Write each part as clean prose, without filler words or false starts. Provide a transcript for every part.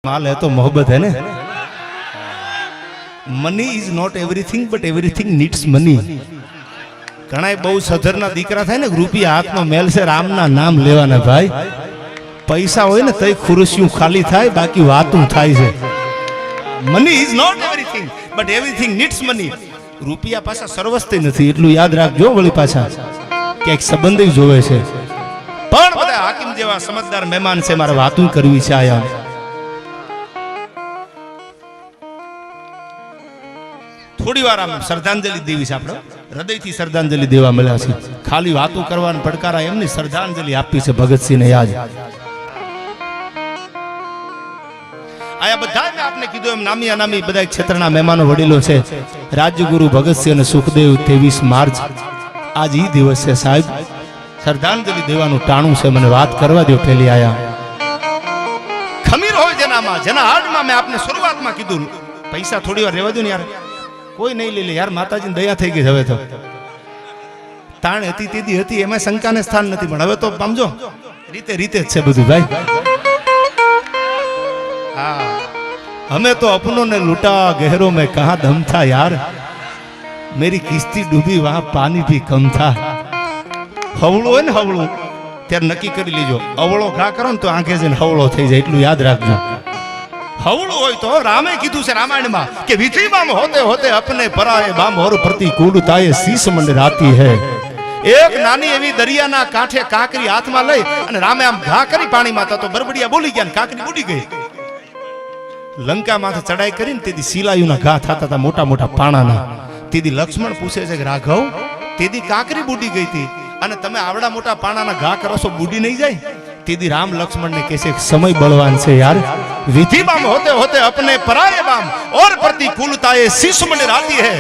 माल है तो मोहब्बत है ना। Money is not everything but everything needs money. घણા બહુ સધરના દીકરા થાય ને રૂપિયા હાથમાં મેલશે રામના નામ લેવાના ભાઈ। પૈસા હોય ને તઈ ખુરશીઓ ખાલી થાય બાકી વાતું થાય છે। Money is not everything but everything needs money. રૂપિયા પાછા સર્વસ્વ નથી એટલું યાદ રાખજો। વળી પાછા ક્યાંક સંબંધ જોવે છે પણ બધા હાકીમ જેવા સમજદાર મહેમાન છે મારે વાતું કરવી છે આયા। થોડી વાર આમ શ્રદ્ધાંજલિ દેવી છે આપણે હૃદયથી શ્રદ્ધાંજલિ દેવા મળ્યા છે। ખાલી વાતો કરવાના પડકારા એમની શ્રદ્ધાંજલિ આપી છે ભગતસિંહને યાદ। આયા બધા મેં આપને કીધું એમ નામી અનામી બધા ક્ષેત્રના મહેમાનો વડીલો છે। રાજ્યગુરુ ભગતસિંહ અને સુખદેવ 23 માર્ચ આજ ઈ દિવસ છે સાહેબ। શ્રદ્ધાંજલિ દેવાનું ટાણું છે મને વાત કરવા દો પેલી આયા। ખમીર હોય જેનામાં જેના હાડમાં મેં આપને શરૂઆતમાં કીધું પૈસા થોડી વાર રહેવા દો ને યાર કોઈ નહીં લે લે યાર માતાજીને દયા થઈ ગઈ હવે તો તાણ હતી તેદી હતી એમાં શંકાને સ્થાન નથી પણ હવે તો સમજો રીતે રીતે જ છે બધું ભાઈ। હા हमें तो अपनों ने लूटा गहरों में कहा दम था यार मेरी किस्ती डूबी वहां पानी भी कम था। हवळो है ने हवळो त्यार नक्की કરી લેજો અવળો ઘા કરો ને તો આંખે જઈને હવળો થઈ જાય એટલું યાદ રાખજો। हवळो હોય તો રામે કીધું છે રામાયણમાં કે વિધિ બામ હોતે હોતે अपने पराए बाम और प्रतिकूलताए शीश मंडराती है। એક નાની એવી દરિયાના કાંઠે કાંકરી હાથમાં લઈ અને રામે આમ ઘા કરી પાણીમાં તો બરબડિયા બોલી ગયા ને કાંકરી બુડી ગઈ। લંકા માથે ચડાઈ કરીને તેદી શિલાયુના ઘા થતા હતા મોટા મોટા પાણાના। તેદી લક્ષ્મણ પૂછે છે કે રાઘવ તેદી કાંકરી બુડી ગઈ હતી અને તમે આવડા મોટા પાણાના ઘા કરો છો બુડી નહીં જાય? तेदी राम लक्ष्मण ने कैसे समय बलवान से यार विधि बाम होते होते अपने पराये बाम और प्रतिकूलताए शीश मंडराती है।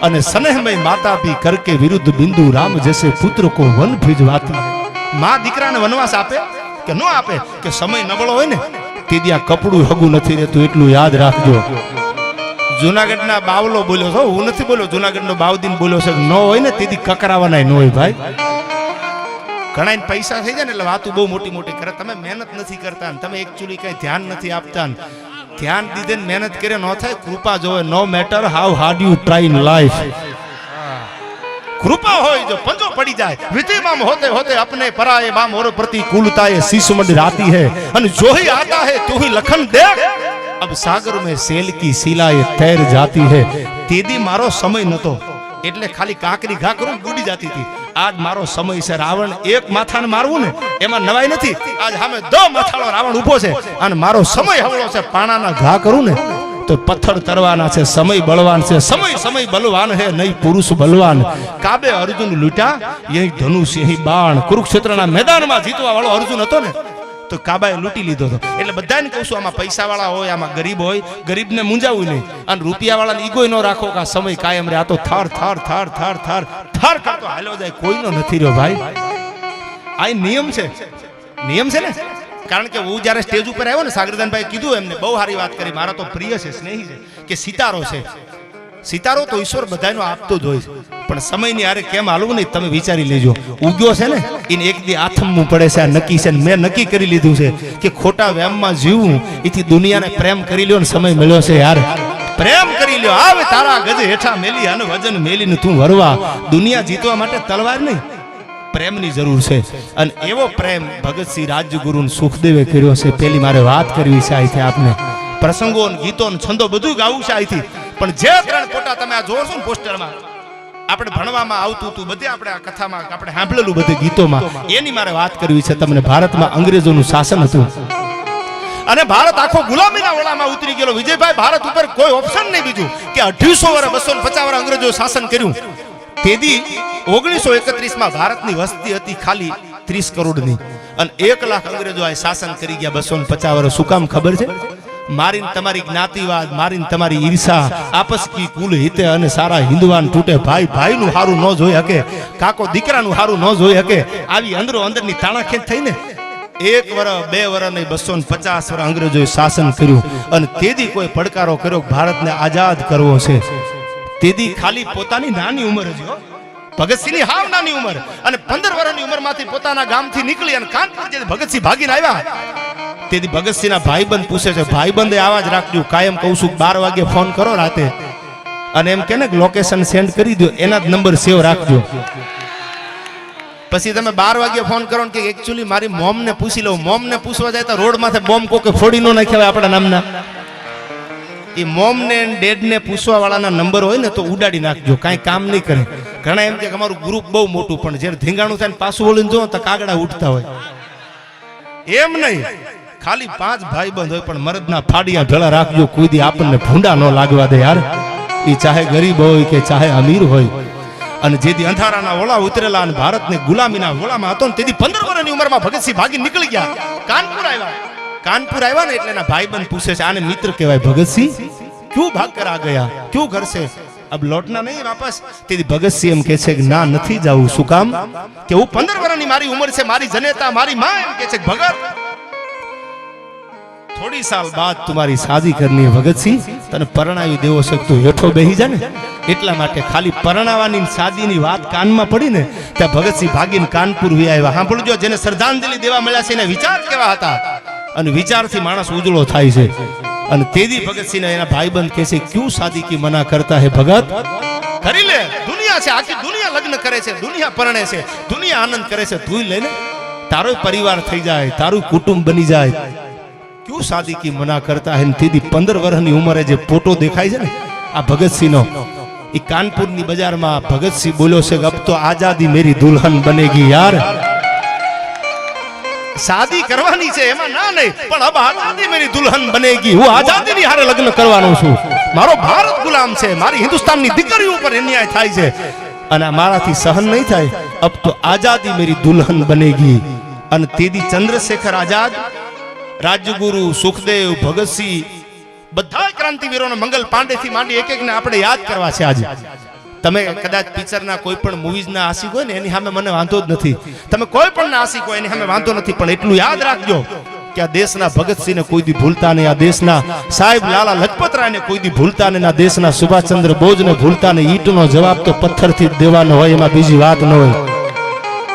अने स्नेह में माता भी करके विरुद्ध बिंदु राम जैसे पुत्र को वन भिजवाती है। मां दीकरा ने वनवास आपे के नो आपे के समय नबळो होय ने तेदी आ कपड़ू हगू नथी रहेतुं એટલું યાદ રાખજો। જૂનાગઢના બાવલો બોલ્યો છો હું નથી બોલ્યો જૂનાગઢનો બાવદીન બોલ્યો છે નો હોય ને તેદી કકરાવાના ન હોય ભાઈ। ઘણા પૈસા થઈ જાય ને એટલે વાતું બહુ મોટી મોટી કરે તમે મહેનત નથી કરતા તમે એકચ્યુઅલી કઈ ધ્યાન નથી આપતા। ધ્યાન દીધે મહેનત કરે ન થાય કૃપા જોવે no matter how hard you try in life. કૃપા હોય જો પંજો પડી જાય વિધિ બામ હોતે હોતે अपने पराये बाम और प्रतिकूलताए शीश मंडराती है। અને जो ही आता है तू ही लखन देख अब सागर में सेल की शिलाएं तैर जाती है। तेदी मारो समय नतो એટલે ખાલી કાંકરી ઘા કરું બુડી જતી હતી। આજ મારો સમય છે રાવણ એક માથાને મારવું ને એમાં નવાઈ નથી। આજ સામે દો માથાળો રાવણ ઊભો છે અને મારો સમય હવળો છે પાણાના ઘા કરું ને તો પથ્થર તરવાના છે। સમય બળવાન છે સમય સમય બલવાન હે નહીં પુરુષ બલવાન। કાબે અર્જુન લૂટા યહી ધનુષ યહી બાણ। કુરુક્ષેત્રના મેદાનમાં જીતવા વાળો અર્જુન હતો ને તો કાબાએ લૂંટી લીધો હતો। એટલે બધાને કહું છું આમાં પૈસા વાળા હોય આમાં ગરીબ હોય ગરીબને મૂંઝાવું નહીં અને રૂપિયા વાળાને ઈગોય ન રાખો કે આ સમય કાયમ રહે। આ તો થર થર થર થર થર થર કરતો હાલ્યો જાય કોઈનો નથી રહ્યો ભાઈ। આ નિયમ છે ને કારણ કે હું જ્યારે સ્ટેજ ઉપર આવ્યો ને સાગરદાનભાઈ કીધું એમને બહુ સારી વાત કરી મારા તો પ્રિય છે સ્નેહી છે કે સિતારો છે। સિતારો તો ઈશ્વર બધાનો આપતો જ હોય છે પણ સમયની હારે કેમ હાલવું નહીં તમે વિચારી લેજો। ઉગ્યો છે ને એને એક દી આથમવું પડે છે આ નક્કી છે મેં નક્કી કરી લીધું છે કે ખોટા વ્યામમાં જીવવું એથી દુનિયાને પ્રેમ કરી લ્યો ને સમય મળ્યો છે યાર પ્રેમ કરી લ્યો। આવે તારા ગજ હેઠા મેલી અને વજન મેલીને તું વરવા। દુનિયા જીતવા માટે તલવાર નહીં પ્રેમની જરૂર છે અને એવો પ્રેમ ભગતસિંહ રાજ્યગુરુ સુખદેવે કર્યો છે। પેલી મારે વાત કરવી છે અહીંથી આપને પ્રસંગો ગીતો છંદો બધું ગાવું છે અહીંથી પણ જે ત્રણ ફોટા તમે આ જોશો ને પોસ્ટરમાં આપણે ભણવામાં આવતું હતું બધે આપણે આ કથામાં આપણે સાંભળેલું બધે ગીતોમાં એની મારે વાત કરવી છે તમને। ભારતમાં અંગ્રેજોનું શાસન હતું અને ભારત આખો ગુલામીના વળામાં ઉતરી ગયેલો। વિજયભાઈ ભારત ઉપર કોઈ ઓપ્શન નહીં બીજું કે 250 વર્ષ 250 વર્ષ અંગ્રેજો શાસન કર્યું। તેદી 1931માં ભારતની વસ્તી હતી ખાલી 30 કરોડની અને 1 લાખ અંગ્રેજો આ શાસન કરી ગયા 250 વર્ષ। શું કામ ખબર છે? મારીને તમારી જ્ઞાતિવાદ મારીને તમારી ઈર્ષા આપસ કી કુલ હિતે અને સારા હિન્દુવાન તૂટે ભાઈ ભાઈનું હારું ન જોઈ શકે કાકો દીકરાનું હારું ન જોઈ શકે આવી અંદરો અંદરની તાણાખેંચ થઈને 1 વર્ષ 2 વર્ષ નહીં 250 વર્ષ અંગ્રેજોએ શાસન કર્યું અને તેદી કોઈ પડકારો કર્યો ભારતને આઝાદ કરવો છે। તેદી ખાલી પોતાની નાની ઉંમર જ ભગતસિંહની હાવ નાની ઉંમર અને 15 વર્ષની ઉંમરમાંથી પોતાના ગામથી નીકળી અને કાનપુર જે ભગતસિંહ ભાગીને આવ્યા તેથી ભગતસિંહના ભાઈબંધ પૂછે છે, ભાઈબંધે આવા જ રાખજો, કાયમ કહું છું 12 વાગે ફોન કરો રાતે અને એમ કે ને લોકેશન સેન્ડ કરી દો, એના જ નંબર સેવ રાખજો. પછી તમે 12 વાગે ફોન કરો ને કે એકચ્યુઅલી મારી મોમને પૂછી લઉં. મોમને પૂછવા જાય તો રોડ માથે બોમ્બ કોકે ફોડી નો નાખ્યા હોય આપણા નામના. એ મોમ ને ડેડ ને પૂછવા વાળાના નંબર હોય ને તો ઉડાડી નાખજો, કાંઈ કામ નહીં કરે. ઘણા એમ કે અમારું ગ્રુપ બહુ મોટું, પણ જ્યારે ધીંગાણું થાય ને પાછું વળીને જો તો કાગડા ઉઠતા હોય. એમ નહીં, ખાલી 5 ભાઈબંધ હોય પણ મરદના ફાડિયા ભેળા રાખજો, કોઈ દી આપણને ભૂંડા ન લાગવા દે યાર. એ ચાહે ગરીબ હોય કે ચાહે અમીર હોય. અને જેથી અંધારાના ઓળા ઉતરેલા અને ભારતને ગુલામીના ઓળામાં હતો ને તેથી 15 વર્ષની ઉંમરમાં ભગતસિંહ ભાગી નીકળી ગયા, કાનપુર આવ્યા. કાનપુર આવ્યા ને એટલે એના ભાઈબંધ પૂછે છે, આને મિત્ર કહેવાય, ભગતસિંહ ક્यों भाग कर आ गया, क्यों घर से अब लौटना नहीं वापस? તેથી ભગતસિંહ એમ કહે છે કે ના, નથી જાવું. શું કામ? કે હું 15 વર્ષની મારી ઉંમર છે, મારી જનેતા મારી માં એમ કહે છે, ભગત થોડી સાલ બાદ તમારી શાદી કરनी है ભગતસિંહ, તને પરણાવી દેવો છે તો હેઠો બેહી જા ને. એટલા માટે ખાલી પરણાવાની શાદીની વાત કાનમાં પડી ને ત્યાં ભગતસિંહ ભાગીને કાનપુર વી આવ્યા. સાંભળજો, જેને શ્રદ્ધાંજલિ દેવા મળ્યા છે એને વિચાર કેવા હતા, અને વિચારથી માણસ ઉજળો થાય છે. અને તેદી ભગતસિંહ એના ભાઈબંધ કહે છે, ક્यों शादी की मना करता है भगत, કરી લે, દુનિયા છે, આખી દુનિયા લગ્ન કરે છે, દુનિયા પરણે છે, દુનિયા આનંદ કરે છે, તું લે ને, તારો પરિવાર થઈ જાય, તારું કુટુંબ બની જાય, ક્यों शादी की मना करता है. તેદી 15 વર્ષની ઉંમરે જે ફોટો દેખાય છે ને આ ભગતસિંહનો, એ કાનપુરની બજારમાં ભગતસિંહ બોલ્યો છે કે અબ તો આઝાદી મેરી દુલ્હન બનેગી યાર. शादी करवानी છે એમાં ના નહીં, પણ અબ આઝાદી મેરી દુલ્હન બનેગી. હું આઝાદીની હારે લગ્ન કરવાનો છું. મારો ભારત ગુલામ છે, મારી હિન્દુસ્તાનની દીકરીઓ ઉપર અન્યાય થાય છે અને મારાથી સહન નહીં થાય. અબ તો આઝાદી મેરી દુલ્હન બનેગી. અને તેદી ચંદ્રશેખર આઝાદ, રાજગુરુ, સુખદેવ, ભગતસિંહ, બધા ક્રાંતિવીરોનો મંગલ પાંડે થી માંડી એક એકને આપણે યાદ કરવા છે આજે. તમે કદાચ પિક્ચરના કોઈ પણ મૂવીઝના આશિક હોય ને એની સામે મને વાંધો જ નથી, તમે કોઈ પણ ના આશિક હોય એની સામે વાંધો નથી, પણ એટલું યાદ રાખજો કે આ દેશના ભગતસિંહને કોઈ દી ભૂલતા નહીં, આ દેશના સાહેબ લાલા લજપતરાયને કોઈ દી ભૂલતા નહીં, આ દેશના સુભાષચંદ્ર બોઝને ભૂલતા નહીં. ઈંટનો જવાબ તો પથ્થરથી જ દેવાનો હોય, એમાં બીજી વાત ન હોય.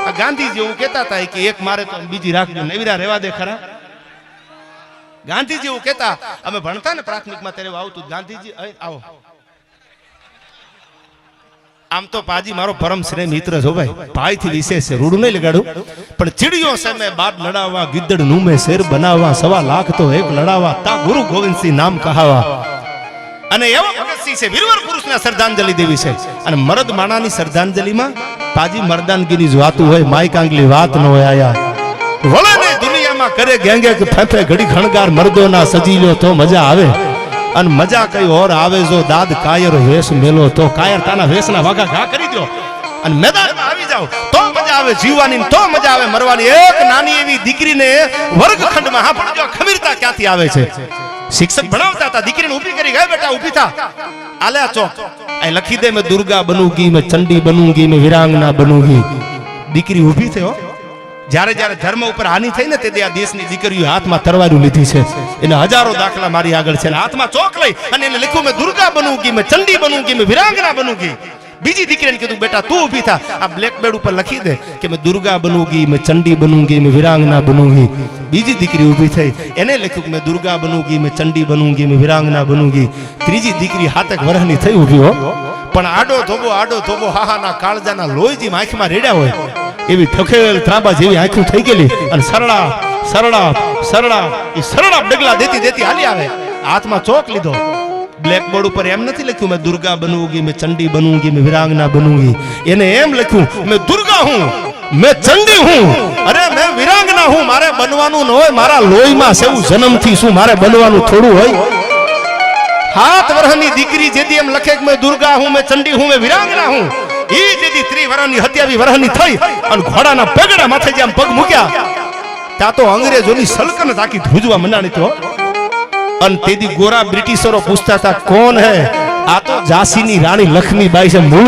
આ ગાંધીજી એવું કહેતા હતા કે એક મારે તો બીજી રાખજો, નવીરા રહેવા દે ખરા. ગાંધીજી એવું કહેતા, અમે ભણતા ને પ્રાથમિકમાં ત્યારે આવતું ગાંધીજી, આવો. આમ તો પાજી મારો પરમ સ્નેહ મિત્ર છો ભાઈ, ભાઈ થી વિશેષ છે, રૂડું નહીં લગાડું, પણ ચીડિયો છે મેં બાદ લડાવવા, ગિદ્દડ નું મેં શેર બનાવવા, 1.5 લાખ તો એક લડાવવા, તા ગુરુ ગોવિંદસિંહ નામ કહાવા. અને એવો ભગતસિંહ છે, વીરવર પુરુષને શ્રદ્ધાંજલિ દેવી છે. અને મરદ માણાની શ્રદ્ધાંજલિમાં પાજી મર્દાનગીની જ વાતું હોય, માઈ કાંગલી વાત ન હોય. આયા વળે ને દુનિયામાં કરે ગેંગે કે ફેફે ઘડી ખણગાર, મર્દોના સજીલો તો મજા આવે, અને મજા કઈ ઓર આવે જો દાદ કાયર વેશ મેલો તો. કાયર તાના વેશના વાઘા ઘા કરી દો અને મેદાનમાં આવી જાવ તો મજા આવે જીવવાની, તો મજા આવે મરવાની. એક નાની એવી દીકરીને વર્ગખંડમાં હા પડજો, ખમીરતા ક્યાંથી આવે છે. શિક્ષક ભણાવતા હતા, દીકરીને ઊભી કરી, ગયા બેટા ઊભી થા, આલ્યા ચોક, આ લખી દે, મેં દુર્ગા બનૂંગી, મેં ચંડી બનૂંગી, મેં વીરાંગના બનૂંગી. દીકરી ઊભી થઈ. જ્યારે જ્યારે ધર્મ ઉપર હાનિ થઈ ને તે આ દેશની દીકરીઓ હાથમાં તરવારું લીધી છે. એને હજારો દાખલા મારી આગળ છે. હાથમાં ચોક લઈ અને એને લખ્યું, મેં દુર્ગા બનૂંગી, મેં ચંડી બનૂંગી, મેં વીરાંગના બનૂંગી. બીજી દીકરીને કીધું, બેટા તું ઊભી થા, આ બ્લેક બેડ ઉપર લખી દે કે મેં દુર્ગા બનૂંગી, મેં ચંડી બનૂંગી, મેં વીરાંગના બનૂંગી. બીજી દીકરી ઊભી થઈ, એને લખ્યું કે મેં દુર્ગા બનૂંગી, મેં ચંડી બનૂંગી, મેં વીરાંગના બનૂંગી. ત્રીજી દીકરી 7 વર્ષની થઈ ઊભી હો, પણ આડો ધોબો હાહાના કાળજાના લોહીજી આંખમાં રેડ્યા હોય એવી ઠકેલ ત્રાંબા જેવી આંખું થઈ ગયેલી, અને સરળા સરળા સરળા એ સરળા ડગલા દેતી હાલી આવે. હાથમાં ચોક લીધો, બ્લેક બોર્ડ ઉપર એમ નથી લખ્યું મેં દુર્ગા બનૂંગી, મેં ચંડી બનૂંગી, મેં વીરાંગના બનૂંગી. એને એમ લખ્યું, મેં દુર્ગા હું, મેં ચંડી હું, અરે મેં વીરાંગના હું. મારે બનવાનું ન હોય, મારા લોહીમાં સેવું જન્મથી શું મારે બનવાનું થોડું હોય. 7 વર્ષની દીકરી જેથી એમ લખે કે મેં દુર્ગા હું, મેં ચંડી હું, મેં વીરાંગના હું. ઈ જેથી 30 વર્ષની 27 વર્ષની થઈ અને ઘોડાના પગડા માથે જેમ પગ મૂક્યા ત્યાં તો અંગ્રેજોની સલ્તનત આખી ધ્રુજવા મંડાણી તો. અને તેદી ગોરા બ્રિટિશરો પૂછતા હતા, કોણ હે? આ તો ઝાંસીની રાણી લક્ષ્મીબાઈ છે. મૂળ